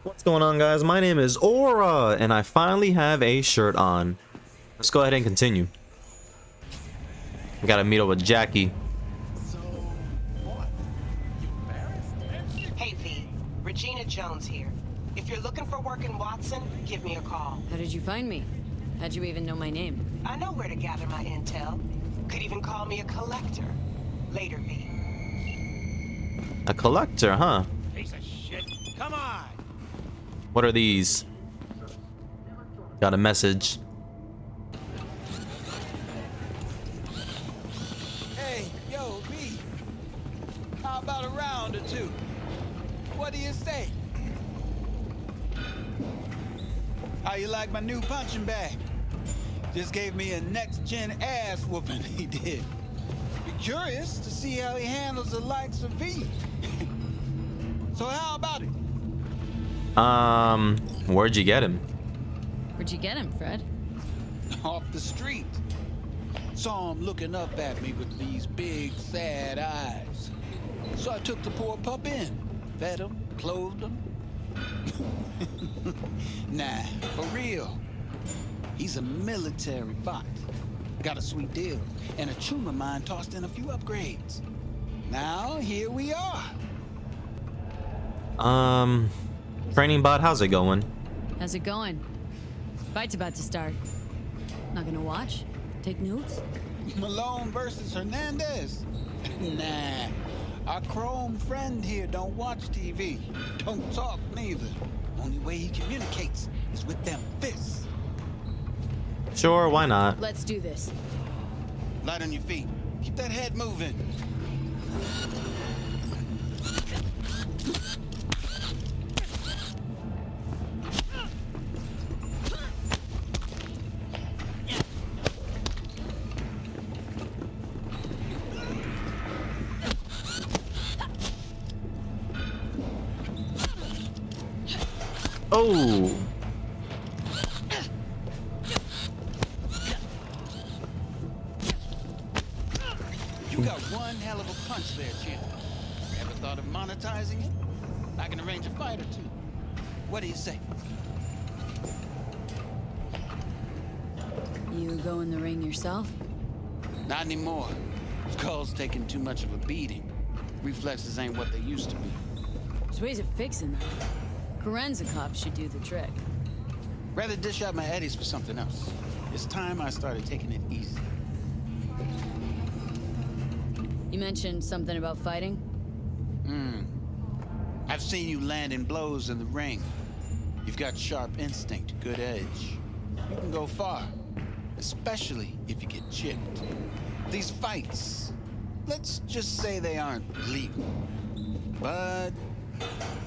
What's going on, guys? My name is Aura, and I finally have a shirt on. Let's go ahead and continue. We gotta meet up with Jackie. So, what? You embarrassed? Hey V, Regina Jones here. If you're looking for work in Watson, give me a call. How did you find me? How'd you even know my name? I know where to gather my intel. Could even call me a collector. Later, V. A collector, huh? Piece of shit. Come on. What are these? Got a message. Hey, yo, V. How about a round or two? What do you say? How you like my new punching bag? Just gave me a next-gen ass whooping, he did. Be curious to see how he handles the likes of V. So how about it? Where'd you get him? Where'd you get him, Fred? Off the street. Saw him looking up at me with these big, sad eyes. So I took the poor pup in. Fed him, clothed him. Nah, for real. He's a military bot. Got a sweet deal. And a chum of mine tossed in a few upgrades. Now, here we are. Training bot, how's it going? How's it going? Fight's about to start. Not gonna watch? Take notes? Malone versus Hernandez? Nah. Our chrome friend here don't watch TV. Don't talk neither. Only way he communicates is with them fists. Sure, why not? Let's do this. Light on your feet. Keep that head moving. Oh! You got one hell of a punch there, champ. Ever thought of monetizing it? I can arrange a fight or two. What do you say? You go in the ring yourself? Not anymore. Skull's taking too much of a beating. Reflexes ain't what they used to be. There's ways of fixing that. Korenzikov should do the trick. Rather dish out my eddies for something else. It's time I started taking it easy. You mentioned something about fighting? I've seen you landing blows in the ring. You've got sharp instinct, good edge. You can go far, especially if you get chipped. These fights, let's just say they aren't legal, but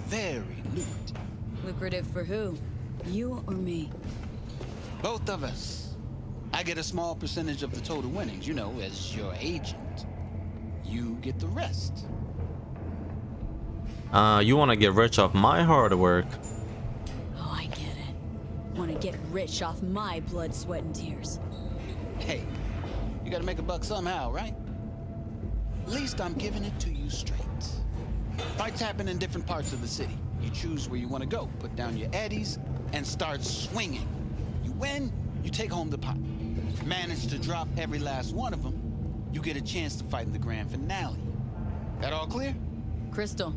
very lucrative. Lucrative for who? You or me? Both of us. I get a small percentage of the total winnings, you know, as your agent. You get the rest. You want to get rich off my hard work. Oh, I get it. Want to get rich off my blood, sweat, and tears. Hey, you gotta make a buck somehow, right? At least I'm giving it to you straight. Fights happen in different parts of the city. You choose where you want to go, put down your eddies, and start swinging. You win, you take home the pot. Manage to drop every last one of them, you get a chance to fight in the grand finale. That all clear? Crystal.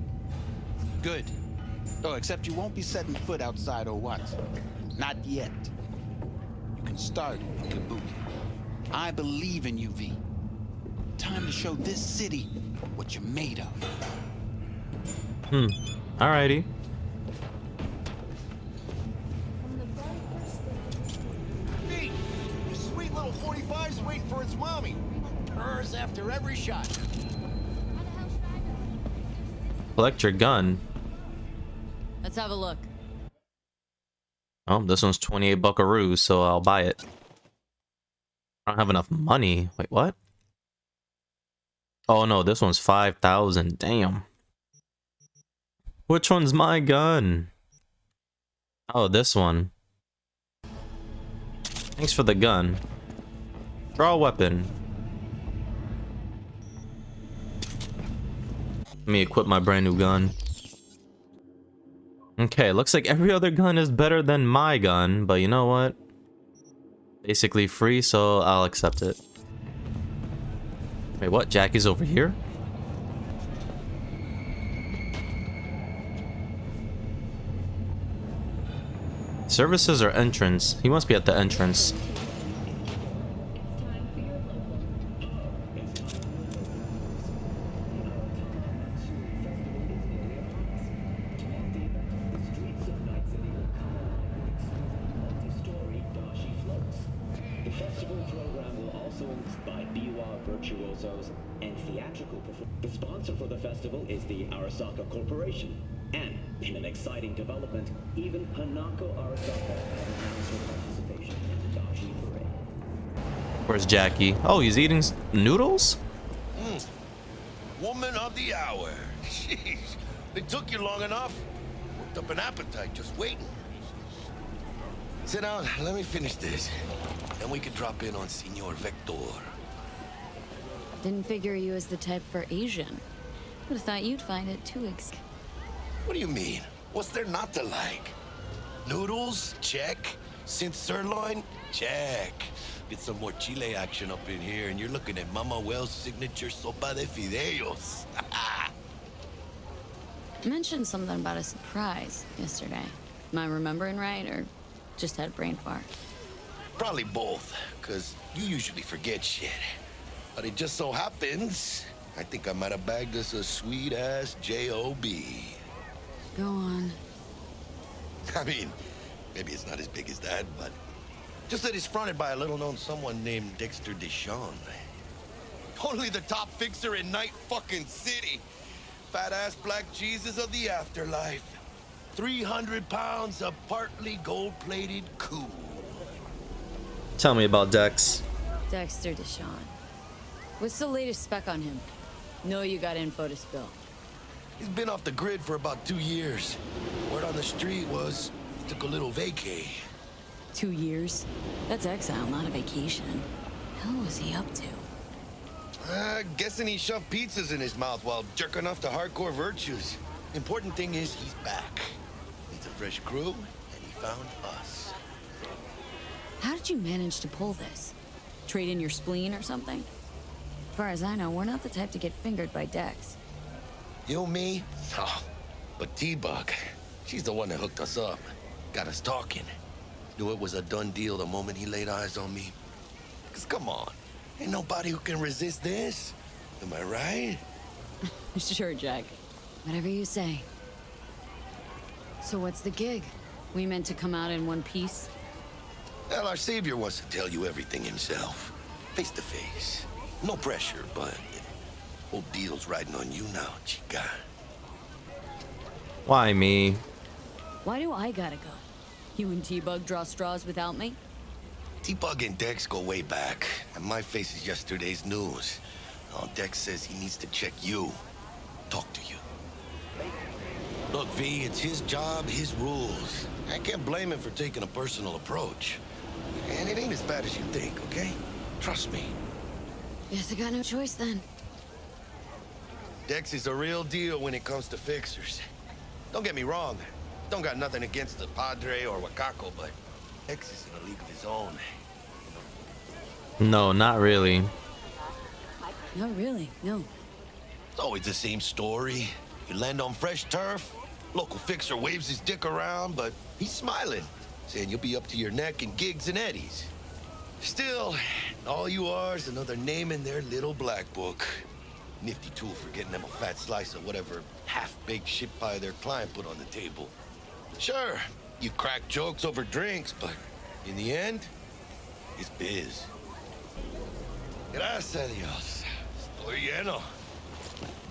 Good. Oh, except you won't be setting foot outside or Watson. Not yet. You can start in Kabuki. I believe in you, V. Time to show this city what you're made of. Alrighty. V, your sweet little 45's waiting for its mommy. Purrs after every shot. Collect your gun. Let's have a look. Oh, this one's 28 buckaroos, so I'll buy it. I don't have enough money. Wait, what? Oh no, this one's 5,000. Damn. Which one's my gun? Oh, this one. Thanks for the gun. Draw a weapon. Let me equip my brand new gun. Okay, looks like every other gun is better than my gun, but you know what? Basically free, so I'll accept it. Wait, what? Jackie's over here? Services or entrance? He must be at the entrance. virtuosos, and theatrical performers. The sponsor for the festival is the Arasaka Corporation. And, in an exciting development, even Hanako Arasaka has announced her participation in the Dashi Parade. Where's Jackie? Oh, he's eating noodles? Woman of the hour. Jeez, it took you long enough. Worked up an appetite just waiting. Sit down, let me finish this. Then we can drop in on Senor Vector. Didn't figure you as the type for Asian. Would have thought you'd find it too What do you mean? What's there not to like? Noodles? Check. Synth sirloin? Check. Get some more chile action up in here, and you're looking at Mama Wells' signature sopa de fideos. Mentioned something about a surprise yesterday. Am I remembering right, or just had a brain fart? Probably both, because you usually forget shit. But it just so happens, I think I might have bagged us a sweet-ass J.O.B. Go on. I mean, maybe it's not as big as that, but just that it's fronted by a little-known someone named Dexter Deshawn. Only the top fixer in Night fucking City. Fat-ass black Jesus of the afterlife. 300 pounds of partly gold-plated cool. Tell me about Dex. Dexter Deshawn. What's the latest spec on him? Know you got info to spill. He's been off the grid for about 2 years. Word on the street was he took a little vacay. 2 years? That's exile, not a vacation. Hell was he up to? Guessing he shoved pizzas in his mouth while jerking off to hardcore virtues. Important thing is he's back. Needs a fresh crew, and he found us. How did you manage to pull this? Trade in your spleen or something? As far as I know, we're not the type to get fingered by Dex. You, me? Oh, but T-Bug, she's the one that hooked us up. Got us talking. Knew it was a done deal the moment he laid eyes on me. 'Cause come on, ain't nobody who can resist this. Am I right? Sure, Jack. Whatever you say. So what's the gig? We meant to come out in one piece? Well, our savior wants to tell you everything himself. Face to face. No pressure, but whole deal's riding on you now, chica. Why me? Why do I gotta go? You and T-Bug draw straws without me? T-Bug and Dex go way back, and my face is yesterday's news. Oh, Dex says he needs to check you. Talk to you. Look, V, it's his job, his rules. I can't blame him for taking a personal approach. And it ain't as bad as you think, okay? Trust me. Guess I got no choice then. Dex is a real deal when it comes to fixers. Don't get me wrong. Don't got nothing against the Padre or Wakako, but Dex is in a league of his own. No, not really. No, really, no. It's always the same story. You land on fresh turf, local fixer waves his dick around, but he's smiling, saying you'll be up to your neck in gigs and eddies. Still, all you are is another name in their little black book. Nifty tool for getting them a fat slice of whatever half-baked shit pie their client put on the table. Sure, you crack jokes over drinks, but in the end, it's biz. Gracias a Dios. Estoy lleno.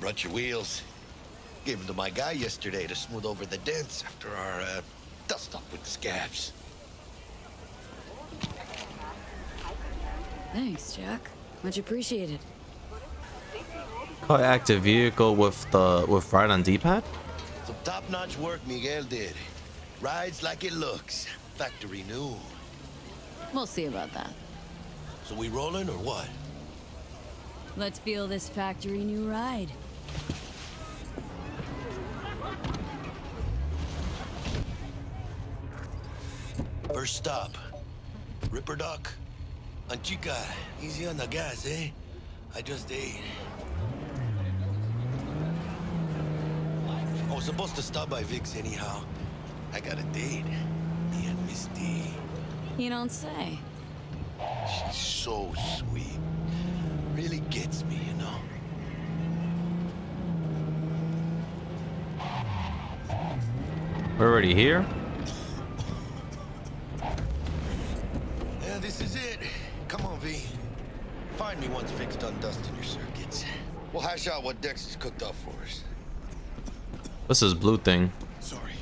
Brought your wheels. Gave them to my guy yesterday to smooth over the dents after our dust-up with the scabs. Thanks, Jack. Much appreciated. Call active vehicle with right on D-pad? Some top-notch work Miguel did. Rides like it looks. Factory new. We'll see about that. So we rolling or what? Let's feel this factory new ride. First stop, Ripper Dock. Chica, easy on the gas, eh? I just ate. I was supposed to stop by Vic's anyhow. I got a date. Me and Misty. You don't say. She's so sweet. Really gets me, you know? We're already here? Yeah, this is it. Come on, V. Find me once Vic's done dusting your circuits. We'll hash out what Dex has cooked up for us. What's this blue thing? Sorry.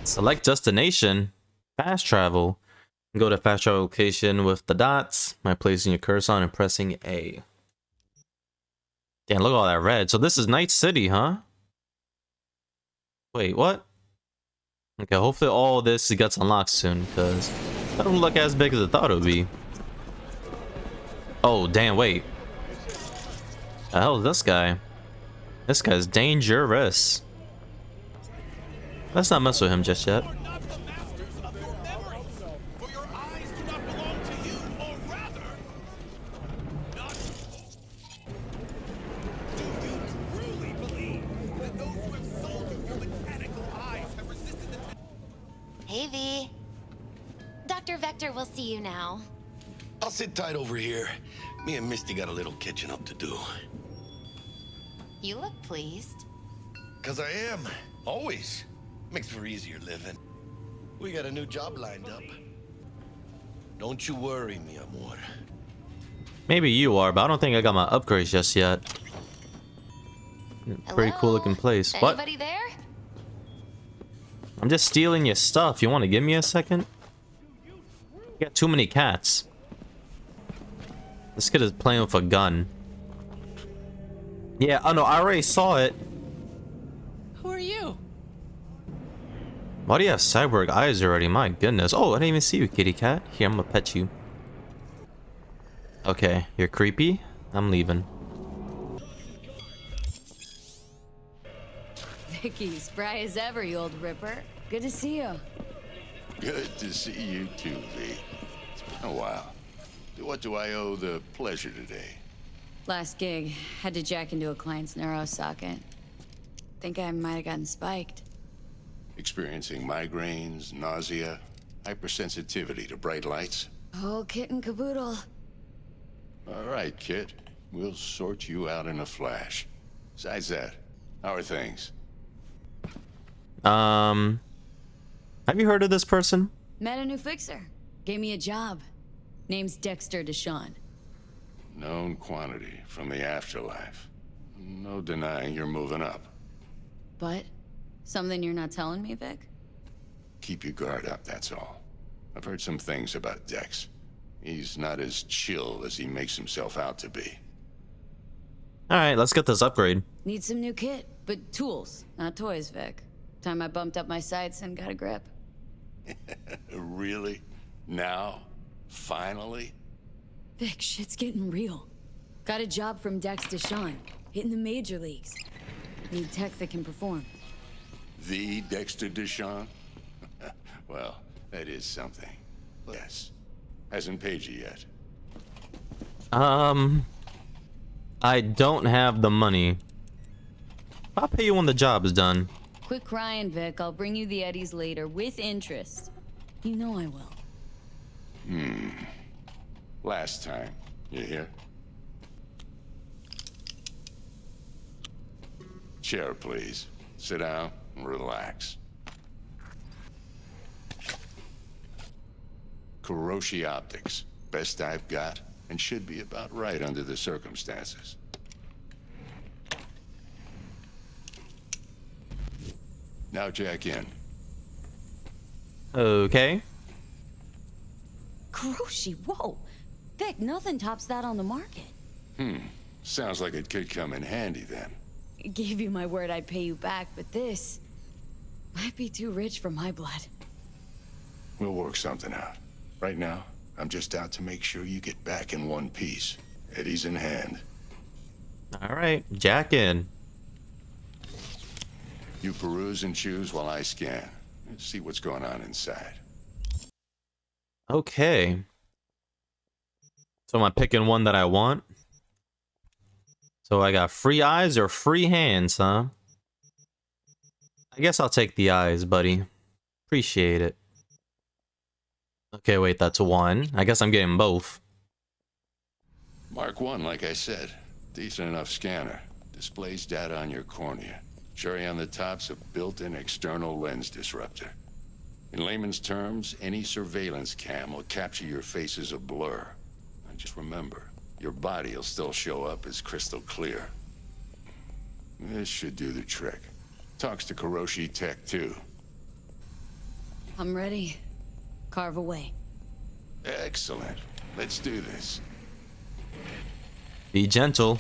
Select destination. Fast travel. Go to fast travel location with the dots by placing your cursor on and pressing A. Damn, look at all that red. So this is Night City, huh? Wait, what? Okay, hopefully all this gets unlocked soon, because that don't look as big as I thought it would be. Oh, damn, wait. The hell is this guy? This guy's dangerous. Let's not mess with him just yet. Hey, V. Dr. Vector will see you now. I'll sit tight over here. Me and Misty got a little catching up to do. You look pleased. 'Cause I am. Always. Makes for easier living. We got a new job lined up. Don't you worry, mi amor. Maybe you are, but I don't think I got my upgrades just yet. Pretty cool looking place. What? Anybody there? I'm just stealing your stuff. You want to give me a second? You got too many cats. This kid is playing with a gun. Yeah, oh no, I already saw it. Who are you? Why do you have cyborg eyes already? My goodness. Oh, I didn't even see you, kitty cat. Here, I'm gonna pet you. Okay, you're creepy. I'm leaving. Vicky, spry as ever, you old ripper. Good to see you. Good to see you too, V. It's been a while. What do I owe the pleasure today? Last gig, had to jack into a client's neuro socket. Think I might have gotten spiked. Experiencing migraines, nausea, hypersensitivity to bright lights? Oh, kit and caboodle. All right, kid. We'll sort you out in a flash. Besides that, how are things? Have you heard of this person? Met a new fixer. Gave me a job. Name's Dexter Deshawn. Known quantity from the afterlife. No denying you're moving up. But something you're not telling me, Vic? Keep your guard up, that's all. I've heard some things about Dex. He's not as chill as he makes himself out to be. Alright, let's get this upgrade. Need some new kit, but tools, not toys, Vic. Time I bumped up my sights and got a grip. Really? Now? Finally? Vic, shit's getting real. Got a job from Dex Deshawn, hitting the major leagues. Need tech that can perform. The Dexter Deshawn? Well, that is something. Yes. Hasn't paid you yet. I don't have the money. I'll pay you when the job is done. Quit crying, Vic. I'll bring you the eddies later, with interest. You know I will. Last time. You hear? Chair, please. Sit down and relax. Kuroshi Optics. Best I've got, and should be about right under the circumstances. Now jack in. Okay. Kuroshi, whoa! Vic, nothing tops that on the market. Sounds like it could come in handy then. Gave you my word I'd pay you back, but this might be too rich for my blood. We'll work something out. Right now, I'm just out to make sure you get back in one piece. Eddie's in hand. Alright, jack in. You peruse and choose while I scan. Let's see what's going on inside. Okay. So am I picking one that I want? So I got free eyes or free hands, huh? I guess I'll take the eyes, buddy. Appreciate it. Okay, wait, that's one. I guess I'm getting both. Mark 1, like I said. Decent enough scanner. Displays data on your cornea. Cherry on the top's a built-in external lens disruptor. In layman's terms, any surveillance cam will capture your face as a blur. And just remember, your body will still show up as crystal clear. This should do the trick. Talks to Kuroshi Tech, too. I'm ready. Carve away. Excellent. Let's do this. Be gentle.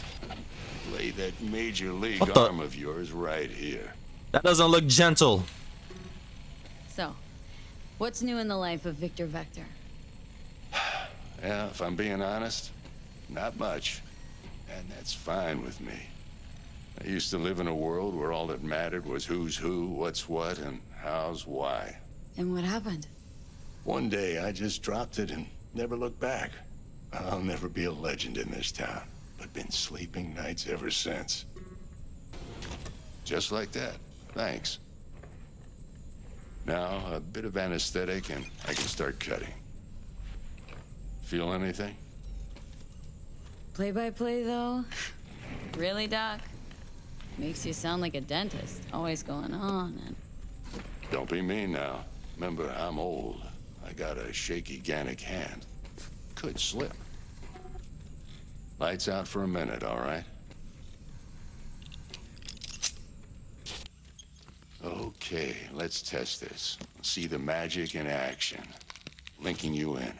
Lay that major league What the- arm of yours right here. That doesn't look gentle. So, what's new in the life of Victor Vector? Yeah, if I'm being honest, not much. And that's fine with me. I used to live in a world where all that mattered was who's who, what's what, and how's why. And what happened? One day I just dropped it and never looked back. I'll never be a legend in this town, but been sleeping nights ever since. Just like that. Thanks. Now, a bit of anesthetic and I can start cutting. Feel anything? Play-by-play, though? Really, Doc? Makes you sound like a dentist, always going on and... Don't be mean now. Remember, I'm old. I got a shaky Gannic hand. Could slip. Lights out for a minute, all right? Okay, let's test this. See the magic in action. Linking you in.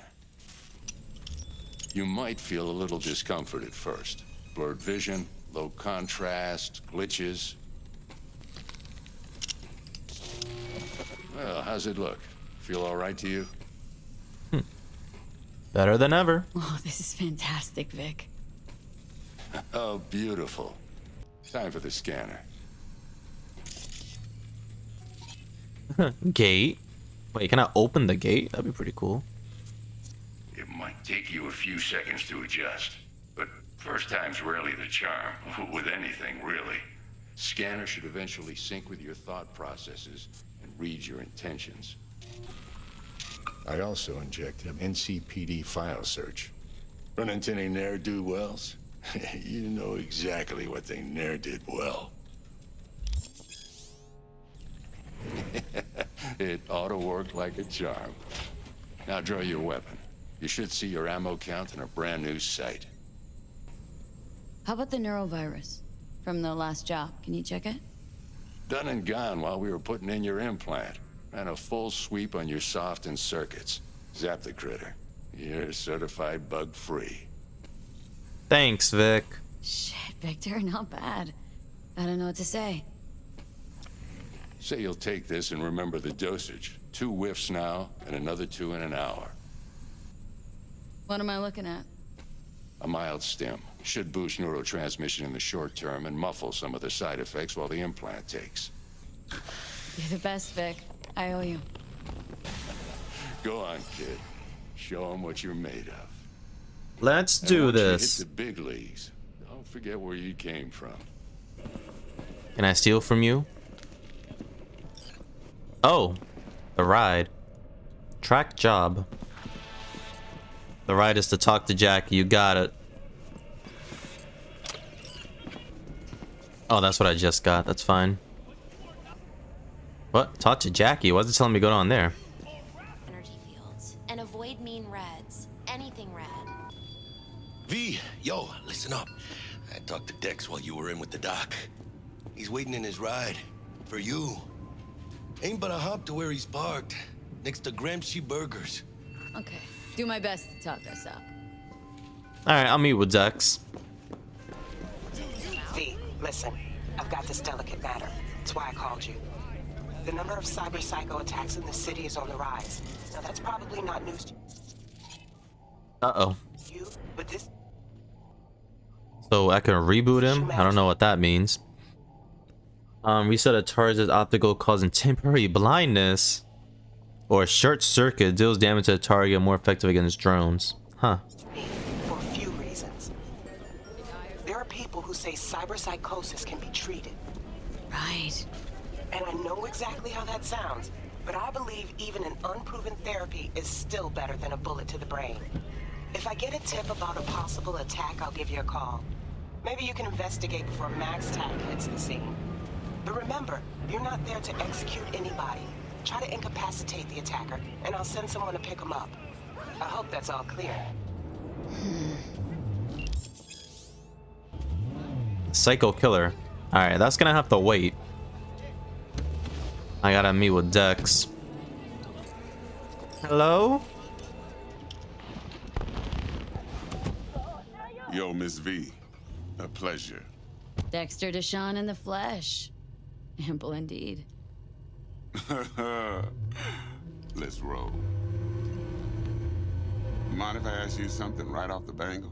You might feel a little discomfort at first. Blurred vision, low contrast, glitches. Well, how's it look? Feel all right to you? Better than ever. Oh, this is fantastic, Vic. Oh, beautiful. Time for the scanner. Gate. Wait, can I open the gate? That'd be pretty cool. It might take you a few seconds to adjust, but first time's rarely the charm, with anything, really. Scanner should eventually sync with your thought processes and read your intentions. I also inject an NCPD file search. Run into any ne'er-do-wells? You know exactly what they ne'er did well. It ought to work like a charm. Now draw your weapon. You should see your ammo count in a brand new sight. How about the neurovirus? From the last job, can you check it? Done and gone while we were putting in your implant. And a full sweep on your soft and circuits. Zap the critter. You're certified bug-free. Thanks, Vic. Shit, Victor, not bad. I don't know what to say. Say you'll take this and remember the dosage. 2 whiffs now, and another 2 in an hour. What am I looking at? A mild stim. Should boost neurotransmission in the short term and muffle some of the side effects while the implant takes. You're the best, Vic. I owe you. Go on, kid. Show them what you're made of. Let's And do once you this. hit the big leagues, don't forget where you came from. Can I steal from you? Oh, the ride. Track job. The ride is to talk to Jackie. You got it. Oh, that's what I just got. That's fine. What? Talk to Jackie? Why is it telling me to go down there? Energy fields. And avoid mean reds. Anything red. V, yo, listen up. I talked to Dex while you were in with the doc. He's waiting in his ride. For you. Ain't but a hop to where he's parked. Next to Gramsci Burgers. Okay. Do my best to talk us up. Alright, I'll meet with Dex. V, listen. I've got this delicate matter. That's why I called you. The number of cyber psycho attacks in the city is on the rise. Now that's probably not news to Uh-oh. you, but this... So I can reboot him? I don't know what that means. Reset a target's optical causing temporary blindness. or short circuit deals damage to the target, more effective against drones. Huh. For a few reasons. There are people who say cyberpsychosis can be treated. Right. And I know exactly how that sounds, but I believe even an unproven therapy is still better than a bullet to the brain. If I get a tip about a possible attack, I'll give you a call. Maybe you can investigate before Max Tack hits the scene. But remember, you're not there to execute anybody. Try to incapacitate the attacker, and I'll send someone to pick him up. I hope that's all clear. Psycho killer. Alright, that's gonna have to wait. I gotta meet with Dex. Hello? Yo, Miss V. A pleasure. Dexter Deshawn in the flesh. Ample indeed. Let's roll. Mind if I ask you something right off the bangle?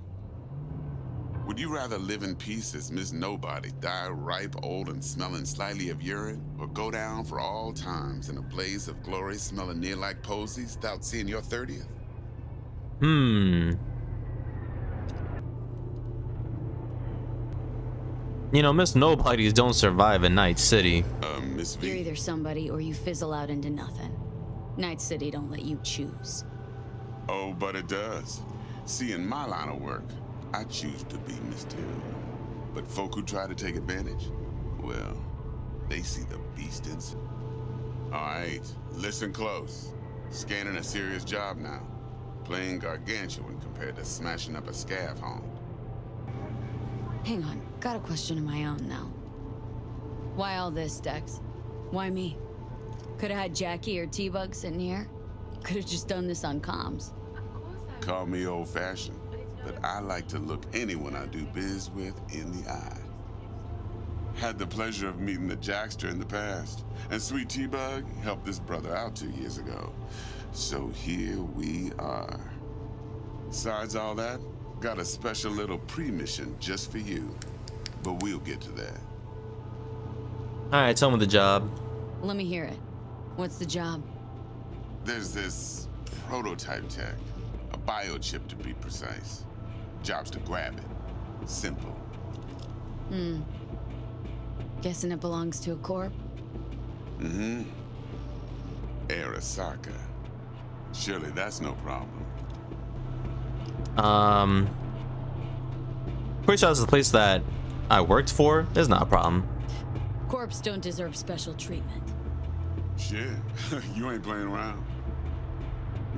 Would you rather live in peace as Miss Nobody, die ripe, old, and smelling slightly of urine, or go down for all times in a blaze of glory smelling near like posies without seeing your 30th? You know, Miss Nobodies don't survive in Night City. Miss V. You're either somebody or you fizzle out into nothing. Night City don't let you choose. Oh, but it does. See, in my line of work, I choose to be Mr. But folk who try to take advantage, well, they see the beast inside. All right, listen close. Scanning a serious job now. Playing gargantuan compared to smashing up a scav home. Hang on, got a question of my own now. Why all this, Dex? Why me? Could have had Jackie or T-Bug sitting here. Could have just done this on comms. Call me old-fashioned, but I like to look anyone I do biz with in the eye. Had the pleasure of meeting the Jackster in the past, and Sweet T-Bug helped this brother out 2 years ago. So here we are. Besides all that, got a special little pre-mission just for you, but we'll get to that. Alright, tell me the job. Let me hear it. What's the job? There's this prototype tech, a biochip to be precise. Job's to grab it. Simple. Guessing it belongs to a corp? Mm-hmm. Arasaka. Surely that's no problem. Pretty sure this is the place that I worked for. It's not a problem. Corps don't deserve special treatment. Shit, you ain't playing around.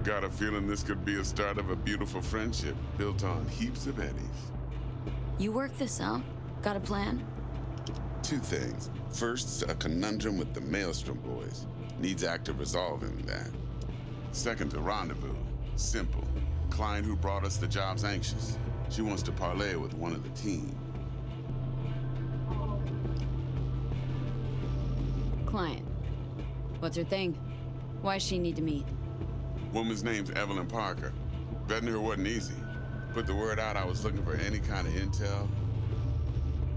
Got a feeling this could be a start of a beautiful friendship built on heaps of eddies. You work this out? Got a plan? Two things. First, a conundrum with the Maelstrom boys. Needs active resolving that. Second, a rendezvous. Simple. Client who brought us the job's anxious. She wants to parlay with one of the team. Client. What's her thing? Why's she need to meet? Woman's name's Evelyn Parker. Betting her wasn't easy. Put the word out I was looking for any kind of intel.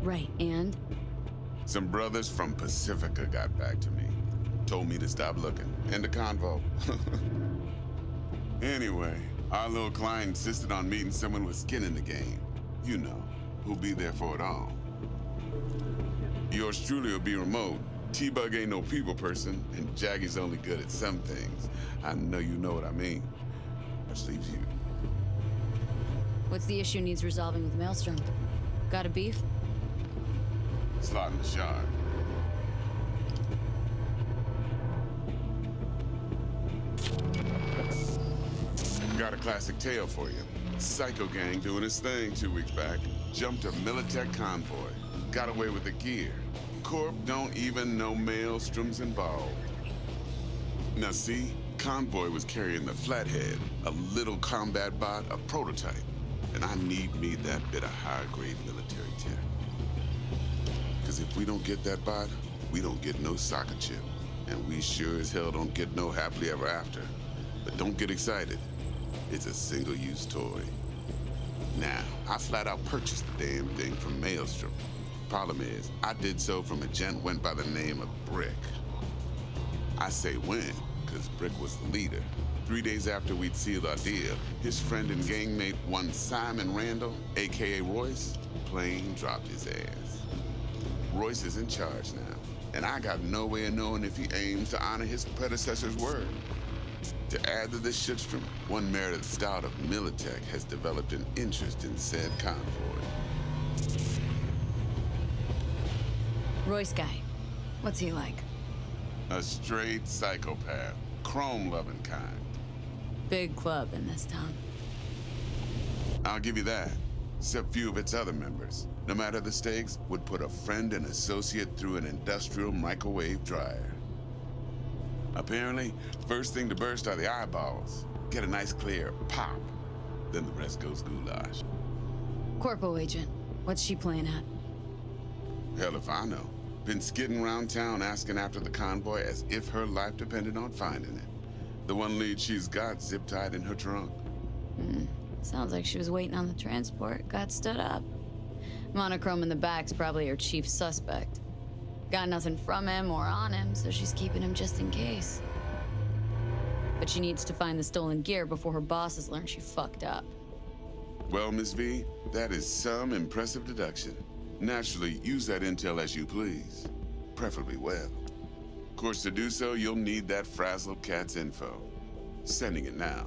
Right, and? Some brothers from Pacifica got back to me. Told me to stop looking. End of convo. Anyway, our little client insisted on meeting someone with skin in the game. You know, who'll be there for it all. Yours truly will be remote. T-Bug ain't no people person, and Jackie's only good at some things. I know you know what I mean. Which leaves you. What's the issue needs resolving with Maelstrom? Got a beef? Slot in the shard. Got a classic tale for you. Psycho gang doing his thing 2 weeks back. Jumped a Militech convoy. Got away with the gear. Corp don't even know Maelstrom's involved. Now see, convoy was carrying the Flathead, a little combat bot, a prototype. And I need me that bit of high-grade military tech. Because if we don't get that bot, we don't get no soccer chip. And we sure as hell don't get no happily ever after. But don't get excited. It's a single-use toy. Now, I flat out purchased the damn thing from Maelstrom. Problem is, I did so from a gent went by the name of Brick. I say when, because Brick was the leader. 3 days after we'd sealed our deal, his friend and gangmate, one Simon Randall, aka Royce, plain dropped his ass. Royce is in charge now, and I got no way of knowing if he aims to honor his predecessor's word. To add to this shitstorm, one Meredith Stout of Militech has developed an interest in said convoy. Royce guy. What's he like? A straight psychopath, chrome-loving kind. Big club in this town. I'll give you that, except few of its other members, no matter the stakes, would put a friend and associate through an industrial microwave dryer. Apparently, first thing to burst are the eyeballs. Get a nice clear pop, then the rest goes goulash. Corpo agent. What's she playing at? Hell if I know. Been skidding around town asking after the convoy as if her life depended on finding it. The one lead she's got zip-tied in her trunk. Sounds like she was waiting on the transport, got stood up. Monochrome in the back's probably her chief suspect. Got nothing from him or on him, so she's keeping him just in case. But she needs to find the stolen gear before her bosses learn she fucked up. Well, Miss V, that is some impressive deduction. Naturally, use that intel as you please. Preferably well. Of course, to do so, you'll need that frazzled cat's info. Sending it now.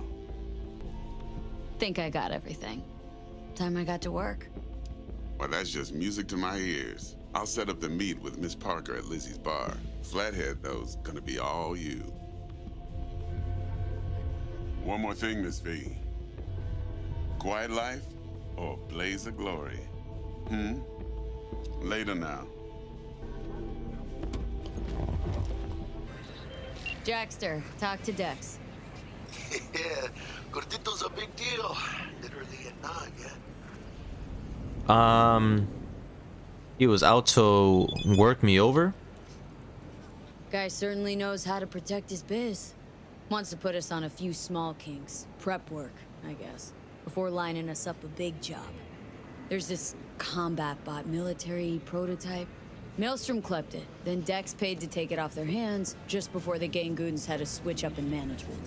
Think I got everything. Time I got to work. Well, that's just music to my ears. I'll set up the meet with Miss Parker at Lizzie's bar. Flathead, though's gonna be all you. One more thing, Miss V. Quiet life or blaze of glory? Later now. Jackster, talk to Dex. Yeah, Gordito's a big deal. Literally a nine, yeah. He was out to work me over. Guy certainly knows how to protect his biz. Wants to put us on a few small kinks. Prep work, I guess. Before lining us up a big job. There's this combat bot military prototype. Maelstrom clept it, then Dex paid to take it off their hands just before the Gangoons had a switch up in management.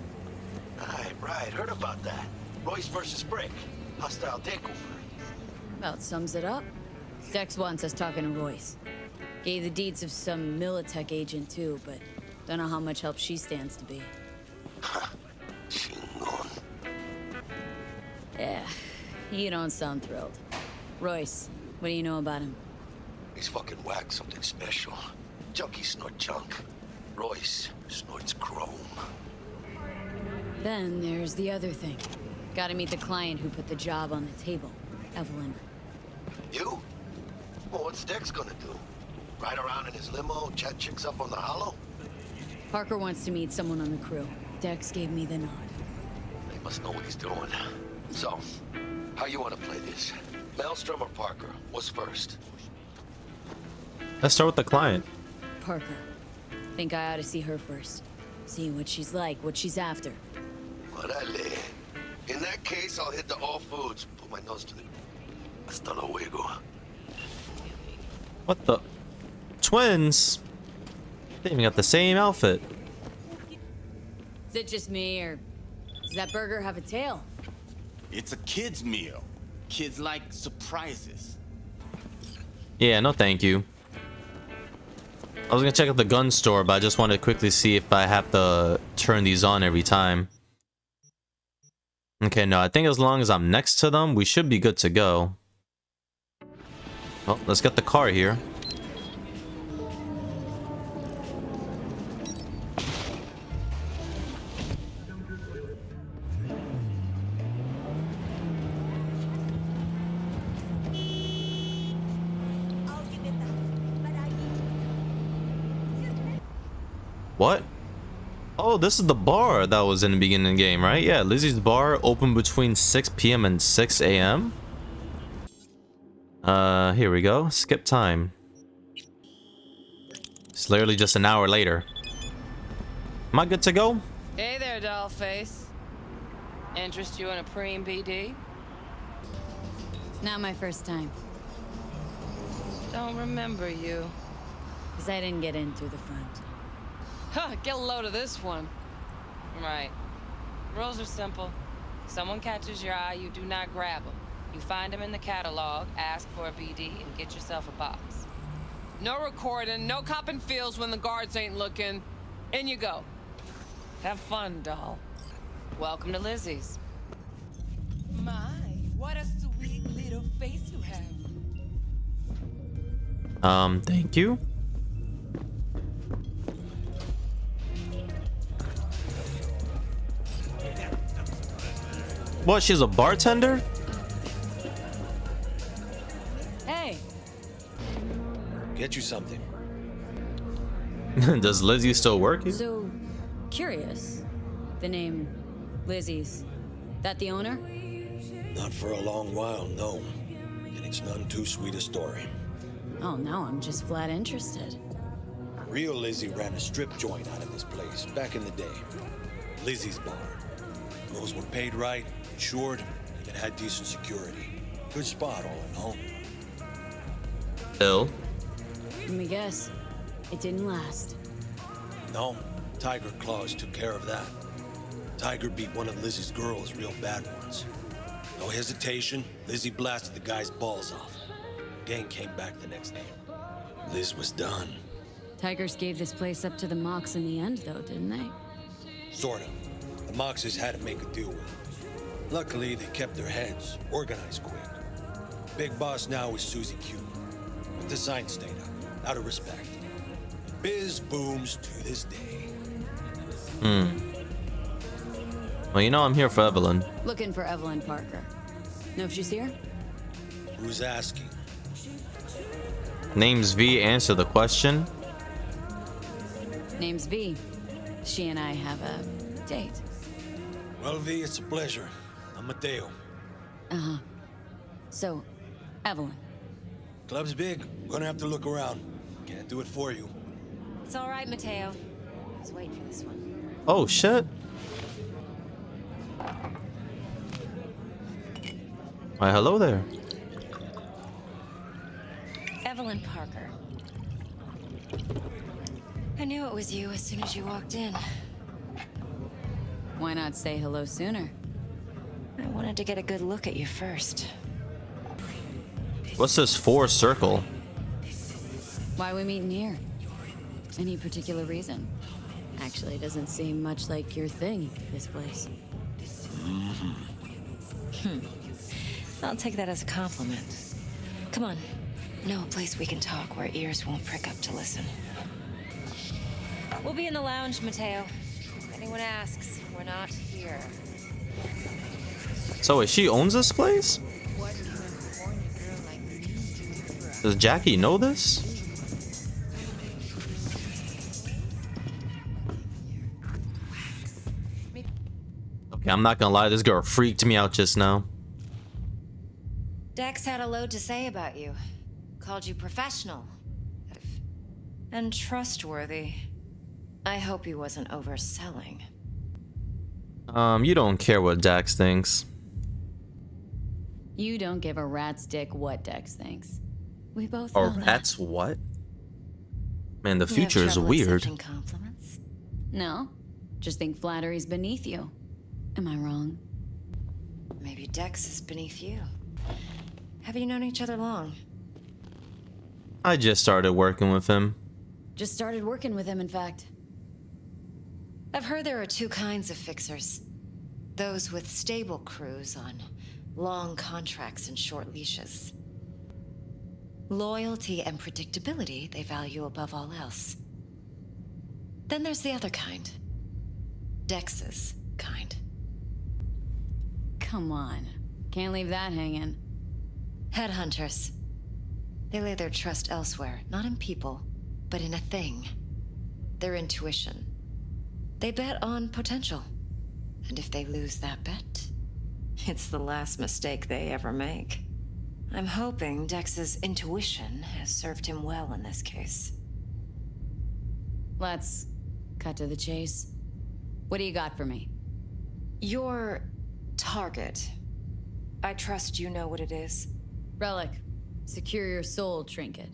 Right, heard about that. Royce versus Brick. Hostile takeover. About sums it up. Dex wants us talking to Royce. Gave the deeds of some Militech agent too, but don't know how much help she stands to be. Chingon. Yeah, you don't sound thrilled. Royce, what do you know about him? He's fucking whack, something special. Junkies snort junk. Royce snorts chrome. Then there's the other thing. Gotta meet the client who put the job on the table, Evelyn. You? Well, what's Dex gonna do? Ride around in his limo, chat chicks up on the hollow? Parker wants to meet someone on the crew. Dex gave me the nod. He must know what he's doing. So, how you want to play this? Maelstrom or Parker? What's first? Let's start with the client. Parker. Think I ought to see her first. See what she's like, what she's after. Orale. In that case, I'll hit the all foods. Put my nose to the... Hasta luego. What the? Twins? They even got the same outfit. Is it just me, or does that burger have a tail? It's a kid's meal. Kids like surprises. Yeah, no thank you. I was gonna check out the gun store, but I just wanted to quickly see if I have to turn these on every time. Okay, no, I think as long as I'm next to them, we should be good to go. Well, let's get the car here. What? Oh, this is the bar that was in the beginning of the game, right? Yeah, Lizzie's bar open between 6 p.m. and 6 a.m. Here we go. Skip time. It's literally just an hour later. Am I good to go? Hey there, dollface. Interest you in a preem BD? Not my first time, Don't remember you. because I didn't get in through the front. Huh, get a load of this one. Right. Rules are simple. Someone catches your eye, you do not grab them. You find them in the catalog, ask for a BD, and get yourself a box. No recording, no copping feels when the guards ain't looking. In you go. Have fun, doll. Welcome to Lizzie's. My, what a sweet little face you have. Thank you. What, she's a bartender? Hey, Get you something. Does Lizzie still work here? so curious. The name Lizzie's. That the owner? Not for a long while, no. And it's none too sweet a story. Oh, now I'm just flat interested. Real Lizzie ran a strip joint out of this place back in the day. Lizzie's Bar. Girls were paid right, insured, and had decent security. Good spot, all in all. Ill. Let me guess. It didn't last. No, Tiger Claws took care of that. Tiger beat one of Lizzie's girls real bad once. No hesitation, Lizzie blasted the guy's balls off. Gang came back the next day. Liz was done. Tigers gave this place up to the Mox in the end, though, didn't they? Sort of. The Moxes had to make a deal with them. Luckily, they kept their heads, organized quick. Big boss now is Susie Q. But the sign stayed up, out of respect. Biz booms to this day. Well, you know I'm here for Evelyn. Looking for Evelyn Parker. Know if she's here? Who's asking? Name's V, answer the question. Name's V. She and I have a date. Well, V, it's a pleasure. I'm Mateo. Uh-huh. So, Evelyn. Club's big. Gonna have to look around. Can't do it for you. It's all right, Mateo. I was waiting for this one. Oh, shit. Why, hello there. Evelyn Parker. I knew it was you as soon as you walked in. Why not say hello sooner? I wanted to get a good look at you first. What's this four circle? Why we meeting here? Any particular reason? Actually, it doesn't seem much like your thing, this place. I'll take that as a compliment. Come on. Know a place we can talk where ears won't prick up to listen. We'll be in the lounge, Mateo. If anyone asks, we're not here. So wait, she owns this place? Does Jackie know this? Okay, I'm not gonna lie, this girl freaked me out just now. Dex had a load to say about you. Called you professional. And trustworthy. I hope he wasn't overselling. You don't care what Dax thinks. You don't give a rat's dick what Dex thinks. We both Or know that. that's what? Man, the You have future is trouble weird. accepting compliments? No, just think flattery's beneath you. Am I wrong? Maybe Dex is beneath you. Have you known each other long? I just started working with him. Just started working with him, in fact. I've heard there are two kinds of fixers. Those with stable crews on long contracts and short leashes. Loyalty and predictability they value above all else. Then there's the other kind. Dex's kind. Come on. Can't leave that hanging. Headhunters. They lay their trust elsewhere, not in people, but in a thing. Their intuition. They bet on potential. And if they lose that bet, it's the last mistake they ever make. I'm hoping Dex's intuition has served him well in this case. Let's cut to the chase. What do you got for me? Your target. I trust you know what it is. Relic. Secure your soul trinket.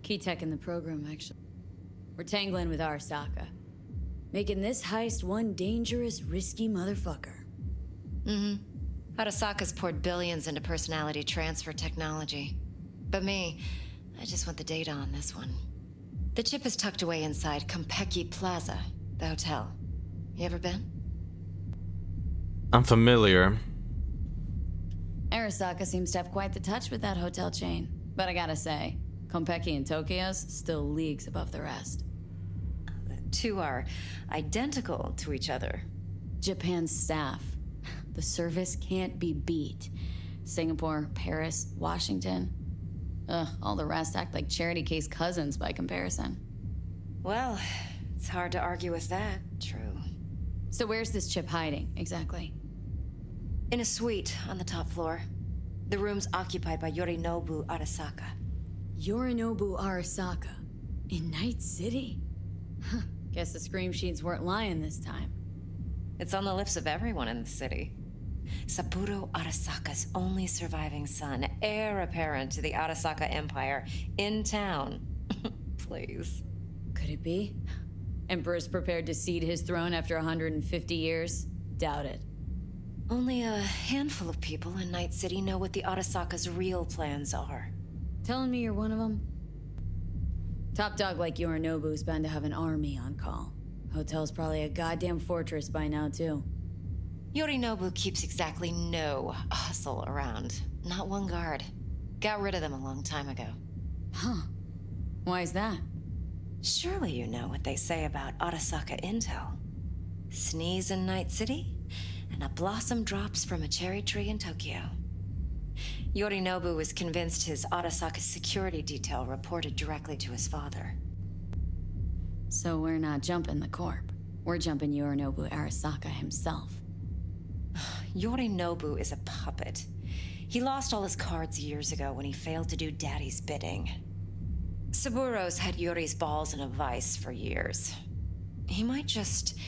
Key tech in the program, actually. We're tangling with Arasaka. Making this heist one dangerous, risky motherfucker. Arasaka's poured billions into personality transfer technology. But me, I just want the data on this one. The chip is tucked away inside Konpeki Plaza, the hotel. You ever been? I'm familiar. Arasaka seems to have quite the touch with that hotel chain. But I gotta say, Konpeki and Tokyo's still leagues above the rest. The two are identical to each other. Japan's staff. The service can't be beat. Singapore, Paris, Washington. Ugh, all the rest act like charity case cousins by comparison. Well, it's hard to argue with that. True. So where's this chip hiding, exactly? In a suite on the top floor. The room's occupied by Yorinobu Arasaka. Yorinobu Arasaka? In Night City? Huh, guess the scream sheets weren't lying this time. It's on the lips of everyone in the city. Saburo Arasaka's only surviving son, heir apparent to the Arasaka Empire, in town. Please. Could it be? Emperor's prepared to cede his throne after 150 years? Doubt it. Only a handful of people in Night City know what the Arasaka's real plans are. Telling me you're one of them? Top dog like Yorinobu's bound to have an army on call. Hotel's probably a goddamn fortress by now, too. Yorinobu keeps exactly no hustle around. Not one guard. Got rid of them a long time ago. Huh. Why is that? Surely you know what they say about Arasaka intel. Sneeze in Night City, and a blossom drops from a cherry tree in Tokyo. Yorinobu was convinced his Arasaka security detail reported directly to his father. So we're not jumping the corp. We're jumping Yorinobu Arasaka himself. Yorinobu is a puppet. He lost all his cards years ago when he failed to do Daddy's bidding. Saburo's had Yuri's balls in a vice for years. He might just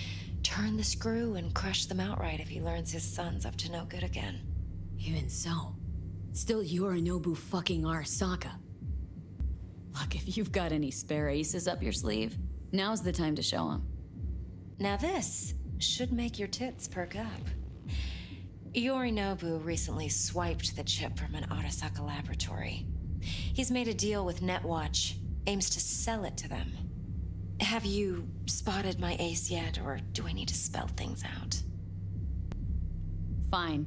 turn the screw and crush them outright if he learns his son's up to no good again. Even so, it's still Yorinobu fucking Arasaka. Look, if you've got any spare aces up your sleeve, now's the time to show them. Now this should make your tits perk up. Yorinobu recently swiped the chip from an Arasaka laboratory. He's made a deal with Netwatch, aims to sell it to them. Have you spotted my ace yet, or do I need to spell things out? Fine.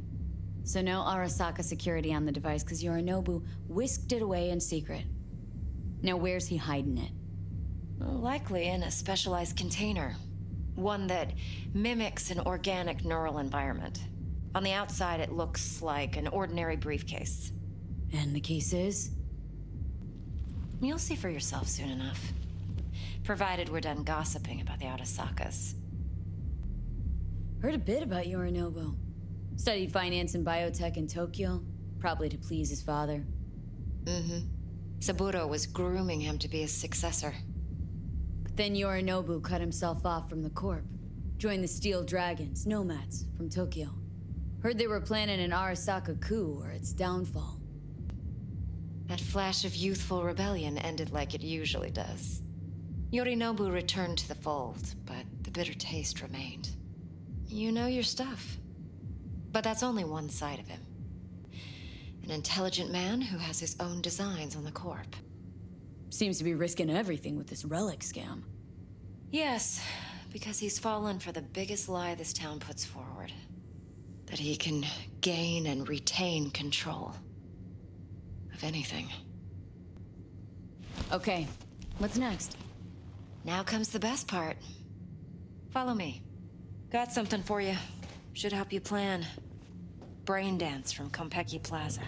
So no Arasaka security on the device because Yorinobu whisked it away in secret. Now where's he hiding it? Likely in a specialized container. One that mimics an organic neural environment. On the outside, it looks like an ordinary briefcase. And the case is? You'll see for yourself soon enough. Provided we're done gossiping about the Arasakas. Heard a bit about Yorinobu. Studied finance and biotech in Tokyo, probably to please his father. Saburo was grooming him to be his successor. But then Yorinobu cut himself off from the corp. Joined the Steel Dragons, nomads, from Tokyo. Heard they were planning an Arasaka coup or its downfall. That flash of youthful rebellion ended like it usually does. Yorinobu returned to the fold, but the bitter taste remained. You know your stuff. But that's only one side of him. An intelligent man who has his own designs on the corp. Seems to be risking everything with this relic scam. Yes, because he's fallen for the biggest lie this town puts forward. That he can gain and retain control of anything. Okay, what's next? Now comes the best part. Follow me. Got something for you. Should help you plan. Brain dance from Konpeki Plaza.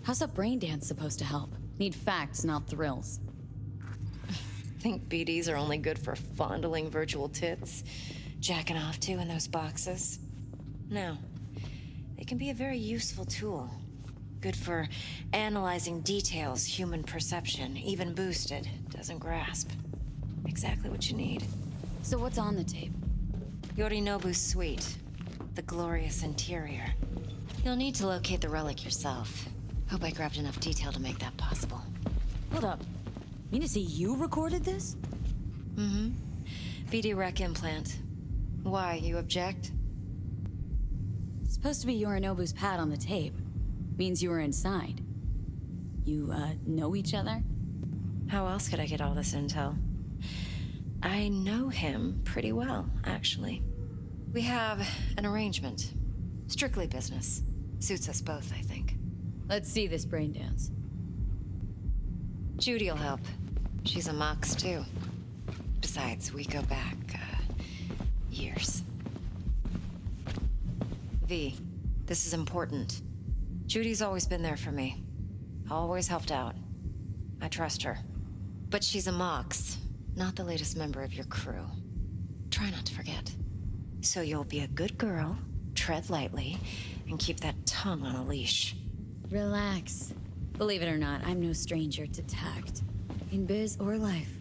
How's a brain dance supposed to help? Need facts, not thrills. Think BDs are only good for fondling virtual tits? Jacking off to in those boxes? No. They can be a very useful tool. Good for analyzing details human perception, even boosted, doesn't grasp. Exactly what you need. So what's on the tape? Yorinobu's suite. The glorious interior. You'll need to locate the relic yourself. Hope I grabbed enough detail to make that possible. Hold up. Mean to say you recorded this? BD rec implant. Why, you object? It's supposed to be Yorinobu's pad on the tape. Means you were inside. You, know each other? How else could I get all this intel? I know him pretty well, actually. We have an arrangement. Strictly business. Suits us both, I think. Let's see this brain dance. Judy'll help. She's a Mox, too. Besides, we go back, years. V, this is important. Judy's always been there for me. Always helped out. I trust her. But she's a Mox, not the latest member of your crew. Try not to forget. So you'll be a good girl, tread lightly, and keep that tongue on a leash. Relax. Believe it or not, I'm no stranger to tact. In biz or life.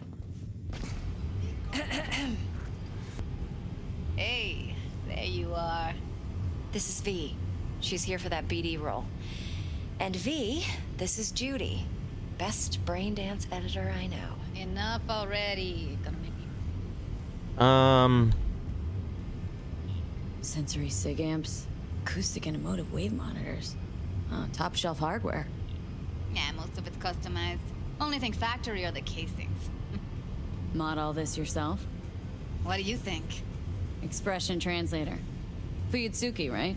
Hey, there you are. This is V. She's here for that BD role. And V, this is Judy. Best brain dance editor I know. Enough already. Gonna make me... Sensory sig amps, acoustic and emotive wave monitors. Top shelf hardware. Yeah, most of it's customized. Only thing factory are the casings. Mod all this yourself? What do you think? Expression translator. Fuyutsuki, right?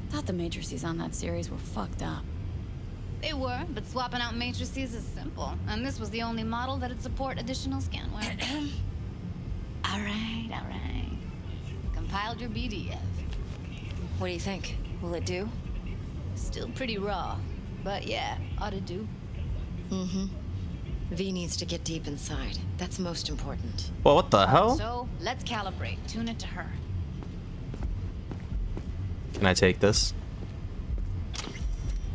Thought the matrices on that series were fucked up. They were, but swapping out matrices is simple. And this was the only model that'd support additional scanware. All right. Compiled your BDF. What do you think? Will it do? Still pretty raw, but yeah, ought to do. Mm-hmm. V needs to get deep inside. That's most important. Well, what the hell? So, let's calibrate. Tune it to her. Can I take this?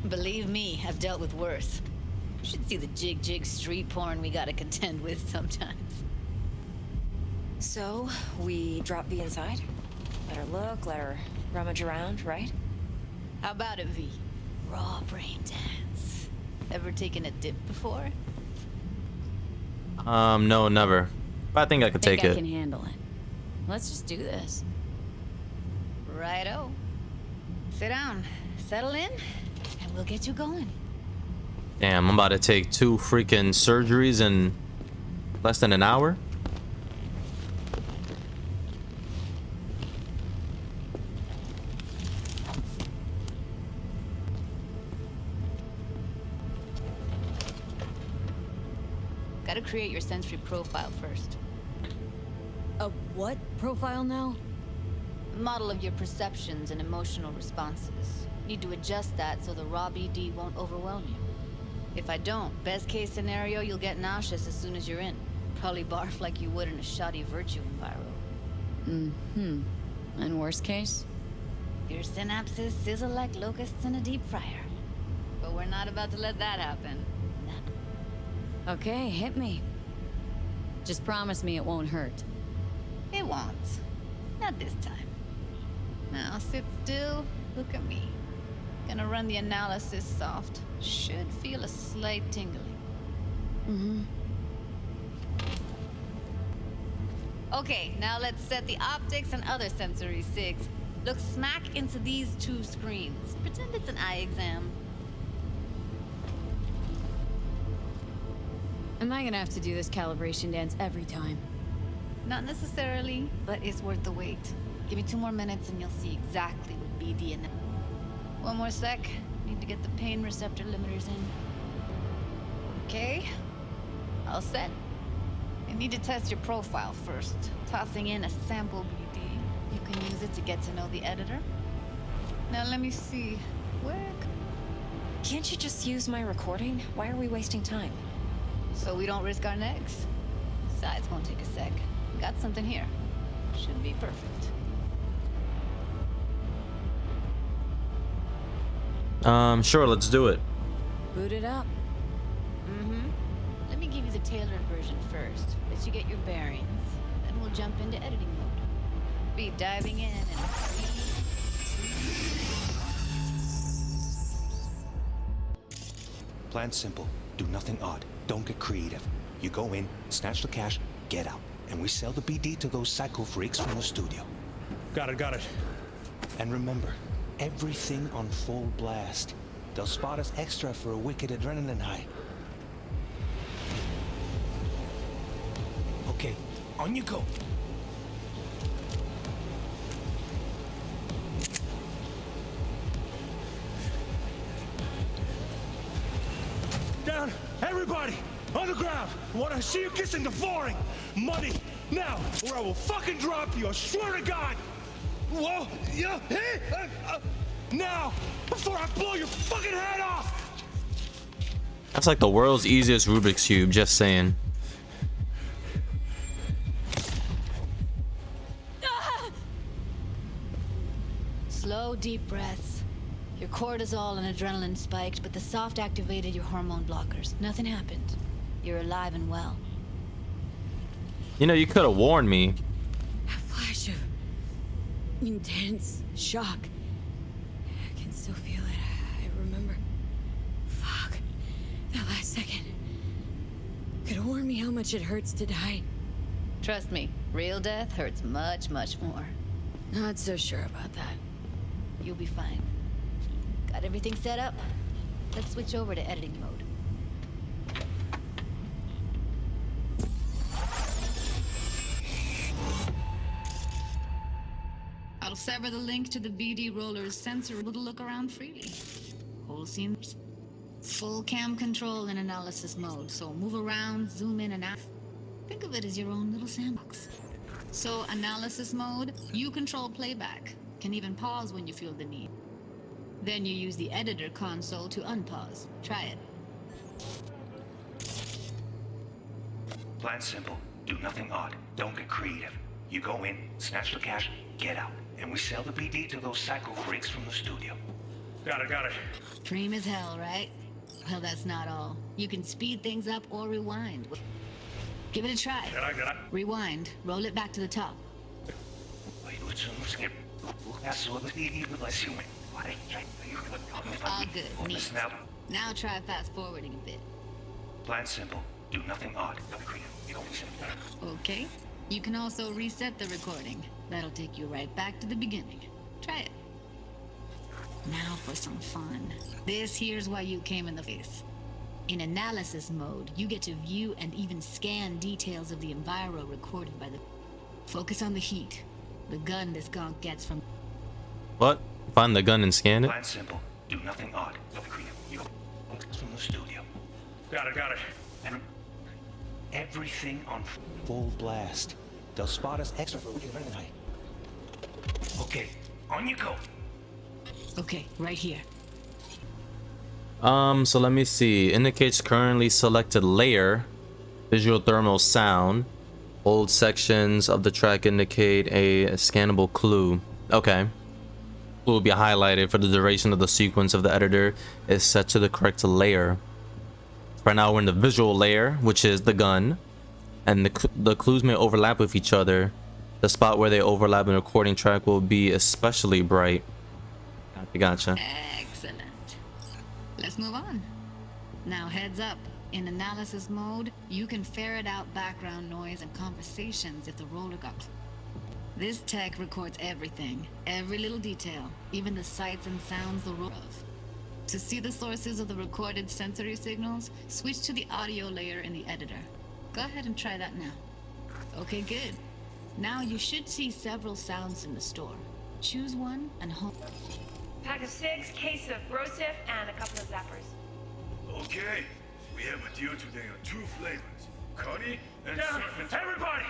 Believe me, I've dealt with worse. You should see the jig street porn we gotta contend with sometimes. So, we drop V inside? Let her look, let her rummage around, right? How about it, V? Raw brain dance. Ever taken a dip before? No, never. But I think I could take I it. can handle it. Let's just do this. Righto. Sit down, settle in, and we'll get you going. Damn, I'm about to take 2 freaking surgeries in less than an hour. Gotta create your sensory profile first. A what profile now? A model of your perceptions and emotional responses. Need to adjust that so the raw BD won't overwhelm you. If I don't, best case scenario, you'll get nauseous as soon as you're in. Probably barf like you would in a shoddy virtue enviro. Mm-hmm. And worst case? Your synapses sizzle like locusts in a deep fryer. But we're not about to let that happen. Okay, hit me. Just promise me it won't hurt. It won't. Not this time. Now sit still, look at me. Gonna run the analysis soft. Should feel a slight tingling. Mm-hmm. Okay, now let's set the optics and other sensory sigs. Look smack into these 2 screens. Pretend it's an eye exam. Am I gonna have to do this calibration dance every time? Not necessarily, but it's worth the wait. Give me 2 more minutes and you'll see exactly what BD and... One more sec. Need to get the pain receptor limiters in. Okay. All set. I need to test your profile first. Tossing in a sample BD. You can use it to get to know the editor. Now let me see. Where... Can't you just use my recording? Why are we wasting time? So we don't risk our necks. Besides, won't take a sec. Got something here. Should be perfect. Sure, let's do it. Boot it up. Mm-hmm. Let me give you the tailored version first. Let you get your bearings. Then we'll jump into editing mode. Be diving in and... Plan simple. Do nothing odd. Don't get creative. You go in, snatch the cash, get out. and we sell the BD to those psycho freaks from the studio. Got it. And remember, everything on full blast. They'll spot us extra for a wicked adrenaline high. Okay, on you go. Down, everybody, on the ground. I want to see you kissing the flooring. Money, now, or I will fucking drop you, I swear to God. Whoa, yeah, hey, now, before I blow your fucking head off. That's like the world's easiest Rubik's Cube, just saying. Slow, deep breaths. Your cortisol and adrenaline spiked, but the soft activated your hormone blockers. Nothing happened. You're alive and well. You know, you could have warned me. A flash of intense shock. I can still feel it. I remember. Fuck. That last second. Could have warned me how much it hurts to die. Trust me, real death hurts much, much more. Not so sure about that. You'll be fine. Got everything set up? Let's switch over to editing mode. I'll sever the link to the BD roller's sensor to look around freely. Whole scene. Full cam control in analysis mode, so move around, zoom in and out. Think of it as your own little sandbox. So analysis mode, you control playback. Can even pause when you feel the need. Then you use the editor console to unpause. Try it. Plan simple. Do nothing odd. Don't get creative. You go in, snatch the cash, get out. And we sell the BD to those psycho freaks from the studio. Got it. Dream as hell, right? Well, that's not all. You can speed things up or rewind. Give it a try. Got it. Rewind. Roll it back to the top. All good. Neat. Now try fast forwarding a bit. Plan simple. Do nothing odd. Okay. You can also reset the recording. That'll take you right back to the beginning. Try it. Now for some fun. This here's why you came in the face. In analysis mode, you get to view and even scan details of the enviro recorded by the... Focus on the heat. The gun this gonk gets from... What? Find the gun and scan it? Plan simple. Do nothing odd. From the studio. Got it. And everything on full blast. They'll spot us extra for wicked adrenaline high. Okay, on you go. Okay, right here. So let me see. Indicates currently selected layer. Visual thermal sound. Old sections of the track indicate a scannable clue. Okay. Clue will be highlighted for the duration of the sequence of the editor is set to the correct layer. Right now we're in the visual layer, which is the gun. And the clues may overlap with each other. The spot where they overlap in the recording track will be especially bright. Gotcha. Excellent. Let's move on. Now heads up. In analysis mode, you can ferret out background noise and conversations if the roller got... This tech records everything, every little detail, even the sights and sounds the roller of. To see the sources of the recorded sensory signals, switch to the audio layer in the editor. Go ahead and try that now. Okay, good. Now you should see several sounds in the store. Choose one and hold. Pack of 6, case of Brosif, and a couple of zappers. Okay, we have a deal today on 2 flavors. Cody and everybody!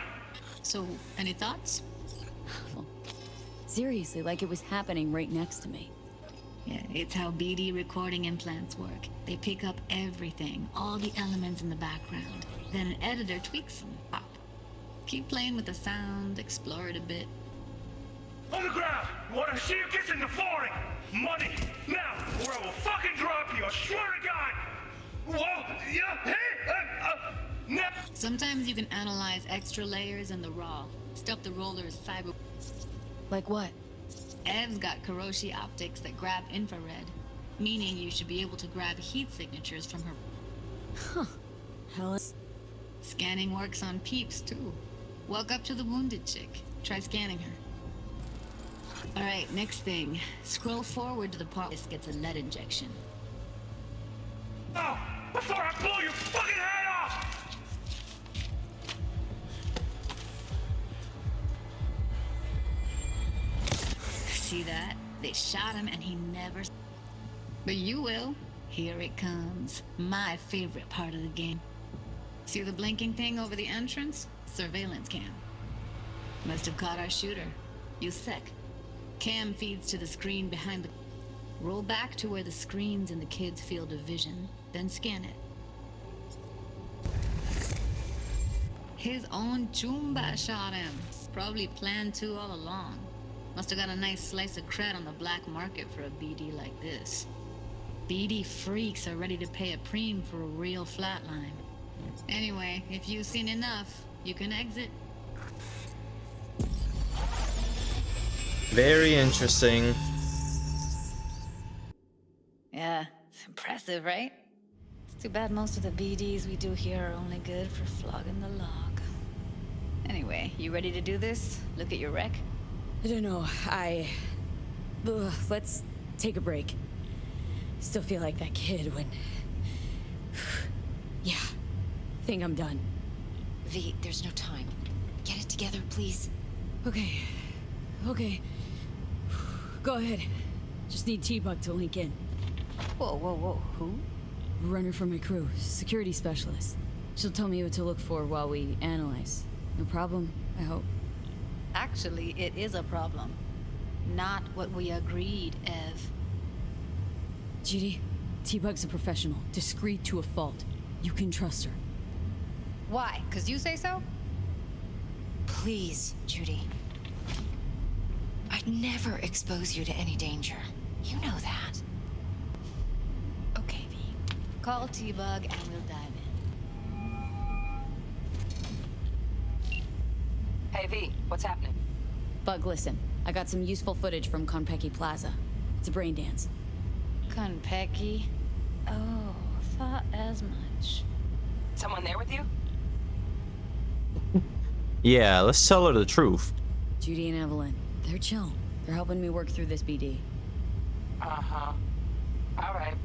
So, any thoughts? Seriously, like it was happening right next to me. Yeah, it's how BD recording implants work. They pick up everything, all the elements in the background. Then an editor tweaks them. Pop. Keep playing with the sound, explore it a bit. On the ground! I want to see you kissing the flooring! Money! Now! Or I will fucking drop you! I swear to God! Whoa! Yeah! Hey! Now! Sometimes you can analyze extra layers in the raw. Stuff the roller's cyber... Like what? Ev's got Kiroshi optics that grab infrared, meaning you should be able to grab heat signatures from her... Huh. Hell is... Scanning works on peeps, too. Walk up to the wounded chick. Try scanning her. Alright, next thing. Scroll forward to the part this gets a lead injection. Oh! Before I blow your fucking head off! See that? They shot him and he never... But you will. Here it comes. My favorite part of the game. See the blinking thing over the entrance? Surveillance cam. Must have caught our shooter. You sec. Cam feeds to the screen behind the... Roll back to where the screen's in the kid's field of vision, then scan it. His own Chumba shot him. Probably planned to all along. Must have got a nice slice of cred on the black market for a BD like this. BD freaks are ready to pay a preem for a real flatline. Anyway, if you've seen enough, you can exit. Very interesting. Yeah, it's impressive, right? It's too bad most of the BDs we do here are only good for flogging the log. Anyway, you ready to do this? Look at your wreck? I don't know. Let's take a break. Still feel like that kid when... Yeah. Think I'm done. V, there's no time. Get it together, please. Okay. Go ahead. Just need T-Bug to link in. Whoa. Who? Runner from my crew. Security specialist. She'll tell me what to look for while we analyze. No problem, I hope. Actually, it is a problem. Not what we agreed, Ev. Judy, T-Bug's a professional. Discreet to a fault. You can trust her. Why? 'Cause you say so? Please, Judy. I'd never expose you to any danger. You know that. Okay, V. Call T-Bug and we'll dive in. Hey, V, what's happening? Bug, listen. I got some useful footage from Konpeki Plaza. It's a brain dance. Konpeki? Oh, thought as much. Someone there with you? Yeah, let's tell her the truth. Judy and Evelyn. They're chill. They're helping me work through this BD. Uh-huh. All right.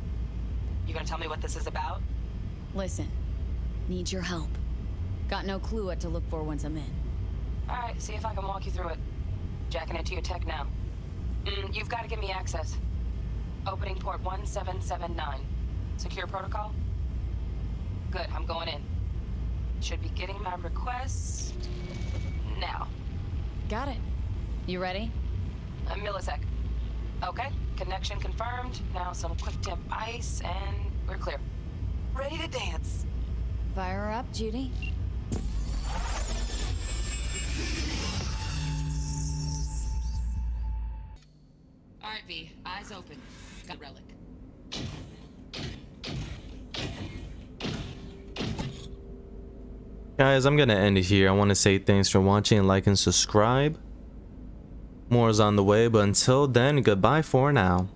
You gonna tell me what this is about? Listen. Need your help. Got no clue what to look for once I'm in. All right, see if I can walk you through it. Jacking into your tech now. You've got to give me access. Opening port 1779. Secure protocol? Good, I'm going in. Should be getting my request now. Got it. You ready? A millisec. Okay, connection confirmed. Now some quick temp ice and we're clear. Ready to dance. Fire her up, Judy. All right, V. Eyes open. Got a relic. Guys, I'm gonna end it here. I want to say thanks for watching, like and subscribe. More is on the way, but until then, goodbye for now.